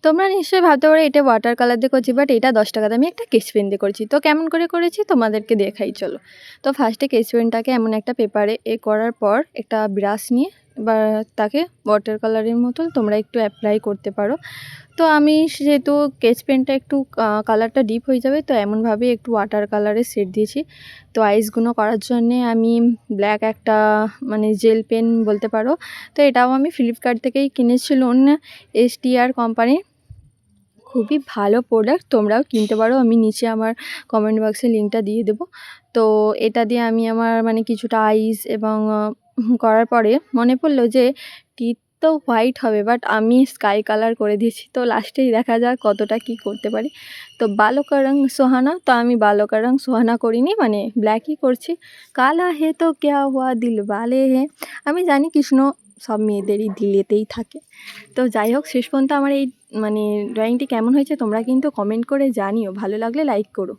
তোমরা নিশ্চয়ই ভাবতে পারো এটা ওয়াটার কালার দিয়ে করছি, বাট এটা 10 টাকা দামি একটা স্কেচ পেন দিয়ে করছি। তো কেমন করে করেছি তোমাদেরকে দেখাই চলো। তো ফার্স্টে স্কেচ পেনটাকে এমন একটা পেপারে করার পর একটা ব্রাশ নিয়ে বা তাকে ওয়াটার কালারের মতো তোমরা একটু অ্যাপ্লাই করতে পারো। তো আমি যেহেতু স্কেচ পেনটা একটু কালারটা ডিপ হয়ে যাবে, তো এমনভাবে একটু ওয়াটার কালারের শেড দিয়েছি। তো আইসগুলো করার জন্যে আমি ব্ল্যাক একটা মানে জেল পেন বলতে পারো, তো এটাও আমি ফ্লিপকার্ট থেকেই কিনেছিলাম, STR কোম্পানির। খুবই ভালো প্রোডাক্ট, তোমরাও কিনতে পারো, আমি নিচে আমার কমেন্ট বক্সে লিঙ্কটা দিয়ে দেবো। তো এটা দিয়ে আমি আমার মানে কিছুটা আইস এবং করার পরে মনে পড়লো যে টিথ তো হোয়াইট হবে, বাট আমি স্কাই কালার করে দিয়েছি। তো লাস্টেই দেখা যাক কতটা কি করতে পারি। তো বালো কা রং সোহানা, তো আমি বালো কা রং সোহানা করিনি, মানে ব্ল্যাকই করছি। কালা হে তো ক্যা হুয়া দিল বালে হে, আমি জানি কৃষ্ণ সব মেয়েদেরই দিলেতেই থাকে। তো যাই হোক, শেষ পর্যন্ত আমার এই মানে ড্রয়িংটি কেমন হয়েছে তোমরা কিন্তু কমেন্ট করে জানিও, ভালো লাগলে লাইক করো।